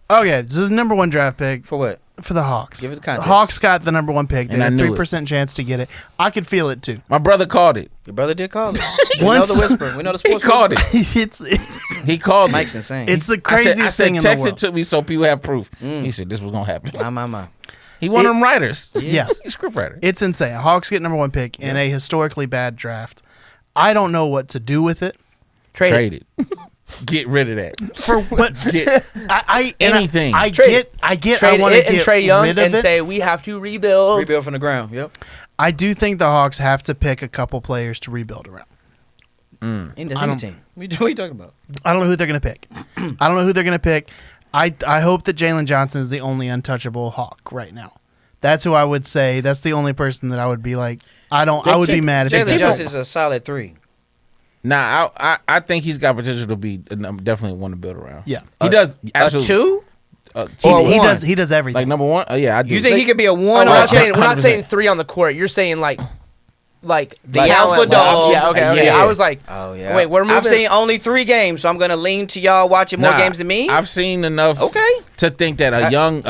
Okay, so the number 1 draft pick For what? for the Hawks. Give it the context. The Hawks got the number 1 pick. They And had I a knew 3% chance to get it. I could feel it too. My brother called it. Your brother did call it. We know Once- the whisper. We know the He sports called it. it's He called Mike's it. insane. it's the I craziest said, thing in the text world. it to me so people have proof. He said this was gonna happen. my. He one of them writers. Yeah. He's a script writer. It's insane. Hawks get number 1 pick in a historically bad draft. I don't know what to do with it. Trade it. Get rid of that. But Get anything. I Trade get. Trade I want to it and get Trae Young rid of and it. say we have to rebuild. Rebuild from the ground. Yep. I do think the Hawks have to pick a couple players to rebuild around. And that's I any don't- team. What are you talking about? I don't know who they're going to pick. I don't know who they're going to pick. I hope that Jalen Johnson is the only untouchable Hawk right now. That's who I would say. That's the only person that I would be like. I would be mad if they Jalen picked Johnson him. is a solid 3. Nah, I think he's got potential to be definitely one to build around. Yeah. He does. A Absolutely. 2? He, Or he one. does. He does everything. Like number 1? Yeah, I do. You think he could be a 1 We're or not a saying 100%. 3 on the court. You're saying like The talent alpha level. dog. Yeah, okay. Yeah. I was like, Oh yeah. Wait, we're moving. I've seen only 3 games, so I'm gonna lean to y'all watching more Nah, games than me. I've seen enough. Okay. To think that a young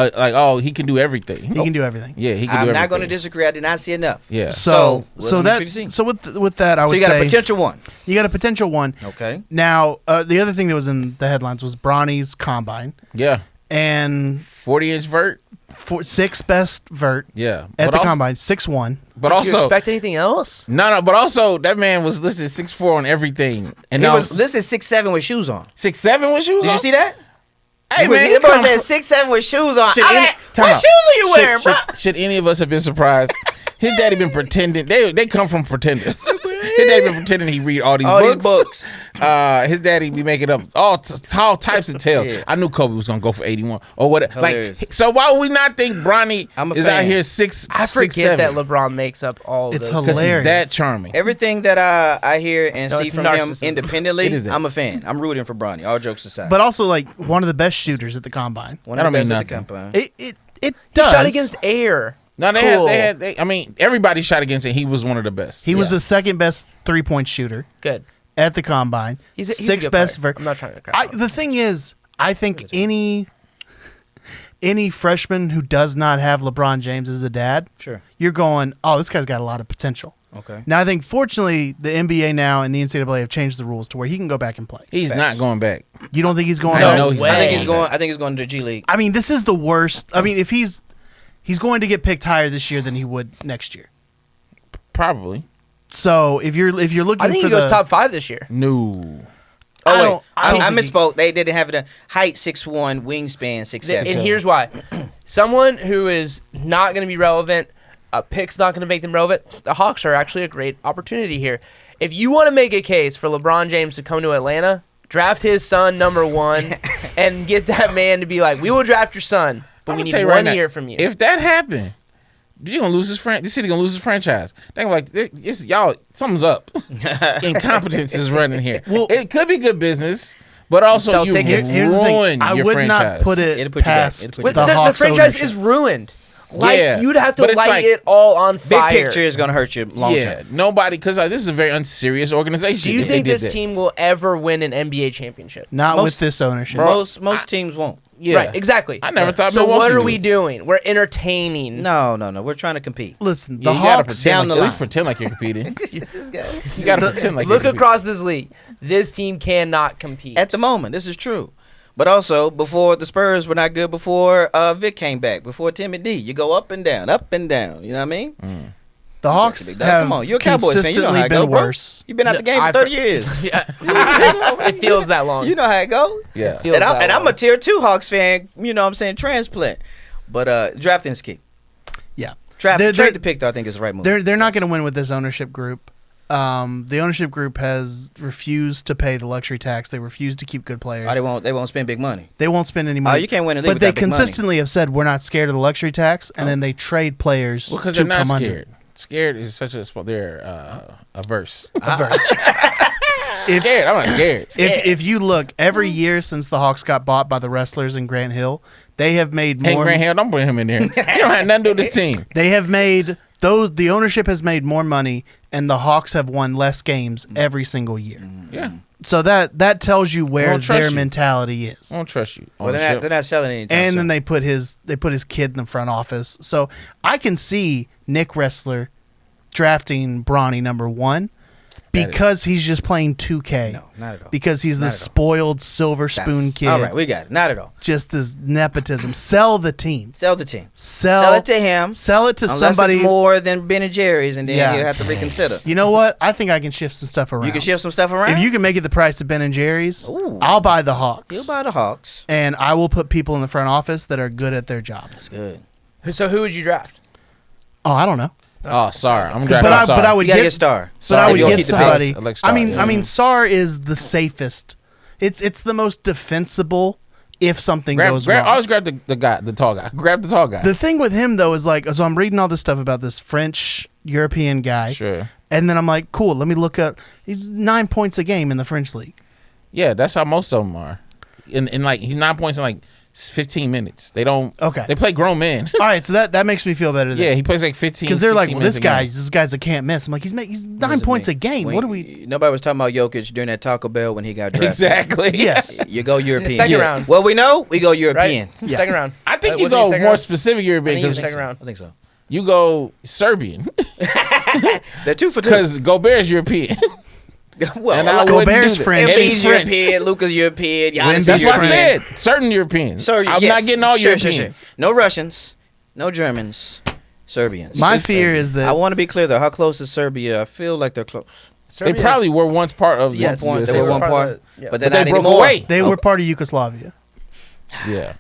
he can do everything. he can do everything. Yeah, he can do I'm everything. not gonna disagree. I did not see enough. Yeah. So So, let me treat the scene. so with that I So would you got say a potential 1. you got a potential 1. Okay. Now the other thing that was in the headlines was Bronny's combine Yeah. and 40-inch vert. 6th best vert Yeah. at But the also- combine 6'1". But do you also, expect anything else? no. But also, that man was listed 6'4" on everything, and He now was listed 6'7" with shoes on. 6'7" with shoes Did on? you see that? Hey man, It said 6'7" with shoes on. Should I'm any- like, time what out. shoes are you wearing, bro? Should any of us have been surprised? His daddy been pretending. They come from pretenders. His daddy been pretending he read all these books. His daddy be making up all types of tales. Yeah. I knew Kobe was gonna go for 81 or what. Hilarious. Like, so why would we not think Bronny I'm a is fan. out here 6'7"? I forget that LeBron makes up all of It's those. because he's hilarious. that charming. Everything that I hear and No, see it's from him narcissism. independently, It is that. I'm a fan. I'm rooting for Bronny. All jokes aside. But also like one of the best shooters at the combine. One That of the don't mean best at the nothing. company. It He does. shot against air. No, Cool. I mean, everybody shot against it. He was one of the best. He was Yeah. the second best 3-point shooter Good. at the combine. He's a Sixth good best player. vert. I'm not trying to crack The thing is, I think any freshman who does not have LeBron James as a dad, Sure. you're going, oh, this guy's got a lot of potential. Okay. Now I think fortunately the NBA now and the NCAA have changed the rules to where he can go back and play. He's not going back. You don't think he's going? No, back? no, he's way. not I think going he's back. going. I think he's going to the G League. I mean, this is the worst. I mean, if he's going to get picked higher this year than he would next year. Probably. So if you're looking I think for he goes the top 5 this year. No. Oh I wait, don't- I I don't think misspoke. They didn't have the height 6'1", wingspan 6'7". And here's why. Someone who is not going to be relevant, a pick's not going to make them relevant, the Hawks are actually a great opportunity here. If you want to make a case for LeBron James to come to Atlanta, draft his son number 1 and get that man to be like, we will draft your son, but we I'ma need tell you 1 right now, year from you. If that happened, you're gonna lose this city gonna lose his franchise. They gonna like this, y'all. Something's up. Incompetence is running here. Well- it could be good business, but also Sell you tickets. Here's the thing. ruin I your would franchise. not put It'll it put you back. past It'll put the you back. the Hawks franchise ownership. is ruined. Like, Yeah, you'd have to but it's light like- it all on Big fire. picture is going to hurt you long Yeah, term. nobody because this is a very unserious organization. Do you if they think did this that. team will ever win an NBA championship? Not Most- with this ownership. Most teams won't. Yeah, Right, exactly. I never thought. So Milwaukee what are would. we doing? We're entertaining. No. We're trying to compete. Listen, Yeah, the you gotta Hawks. pretend down like, the at least line. pretend like you're competing. You gotta pretend like Look you're competing. across this league. This team cannot compete. At the moment, this is true. But also, before the Spurs were not good before Vic came back, before Timmy D. You go up and down, up and down. You know what I mean? The Hawks Big dog. have Come on, you're a Cowboys fan. You know consistently how it been go, bro. worse. You've been out the game for 30 years. Yeah. it feels that long. You know how it go. Yeah. It feels And that I'm long. a tier 2 Hawks fan. You know what I'm saying? Transplant. But drafting is key. Yeah. Trade They're- the pick, though, I think is the right move. They're not going to win with this ownership group. The ownership group has refused to pay the luxury tax. They refuse to keep good players. They won't spend big money. They won't spend any money. You can't win a league But they without big money. consistently have said we're not scared of the luxury tax, and then they trade players Well, because to they're not come under. scared. Scared is such a spot. They're averse. If- I'm not scared. If you look every year since the Hawks got bought by the Wrestlers in Grant Hill, they have made Hey, more. Grant Hill, don't bring him in there. He don't have nothing to do with this team. They have made those. The ownership has made more money, and the Hawks have won less games every single year. Yeah. So that tells you where don't trust their you. mentality is. I don't trust you. Well, they're not selling anything. And then they put his kid in the front office. So I can see Nick Ressler drafting Bronny number 1 because he's just playing 2K. No, not at all. Because he's a spoiled silver spoon kid. All right, we got it. Not at all. Just this nepotism. Sell the team. Sell the team. Sell it to him. Sell it to Unless somebody it's more than Ben and Jerry's, and then Yeah. you have to reconsider. You know what? I think I can shift some stuff around. You can shift some stuff around. If you can make it the price of Ben and Jerry's, Ooh. I'll buy the Hawks. You'll buy the Hawks. And I will put people in the front office that are good at their job. That's good. So who would you draft? Oh, I don't know. Oh, sorry. I'm But drafting I Sarr. would You gotta get get Star. But I would You'll get keep the somebody. I like I Sarr, mean, yeah. I mean, Sarr is the safest. It's the most defensible if something goes wrong. Always grab the tall guy. Grab the tall guy. The thing with him though is like, so I'm reading all this stuff about this French European guy, Sure. and then I'm like, cool. Let me look up. He's 9 points a game in the French league. Yeah, that's how most of them are. In like he's 9 points in like 15 minutes. They don't. Okay. They play grown men. All right, so that makes me feel better. Yeah, he plays like 15. because they're like, 16 well, minutes this guy's a can't miss. I'm like, he's 9 points a game. What do we? Nobody was talking about Jokic during that Taco Bell when he got drafted. Exactly. Yes. You go European. second round. Well, we know we go European. Right? Yeah. Second round. I think Was you he go second more round? specific European I think he was because second round. I think so. you go Serbian They're 2 for 2. because Gobert's European. Well, And I wouldn't Gobert's do that. French. And he's Embiid's French. European. Luka's European. Giannis Wemby's is That's what I European. said. Certain Europeans. Sir, I'm yes. not getting all Sure, Europeans. sure. No Russians. No Germans. Serbians. My fear is I that want to be clear though. How close is Serbia? I feel like they're close. They probably were once part of Yes, one point. they were one part. of the- yeah. But they're But they not broke anymore. away. they were part of Yugoslavia. Yeah.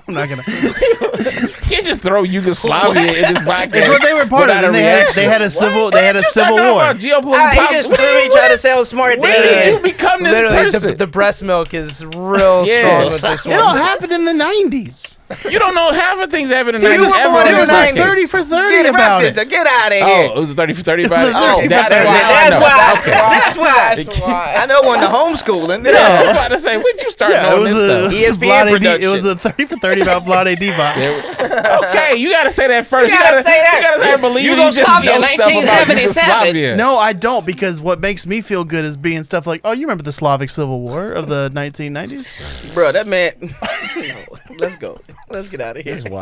I'm not gonna. You can't just throw Yugoslavia in this podcast. It's what they were part of. without a And reaction. they had a civil. They had a You civil talking war. about geopolitical He politics? just literally tried to sell smart When things. did you become this Literally, person? the breast milk is real Yeah. strong with this It all one. happened in the 90s. You don't know half of things happen in You 90s were ever born on in this the podcast. 90s. 30 for 30 Get about this. it. Get out of Oh, here. it was a 30 for 30 about it? It was a 30 for That's 30. why I know. That's Okay. why. That's why. I know when the homeschooling. I'm about to say, when'd you start Yeah, it knowing was this a stuff? ESPN Vlade production. It was a 30 for 30 about Vlade Divac. Okay, you gotta say that first. You gotta say that. You gotta start believing you just Yugoslavia, know stuff about 1977. Yugoslavia. No, I don't, because what makes me feel good is being stuff like, oh, you remember the Slavic Civil War of the 1990s? Bro, that man. Let's go. Let's get out of here. This is wild.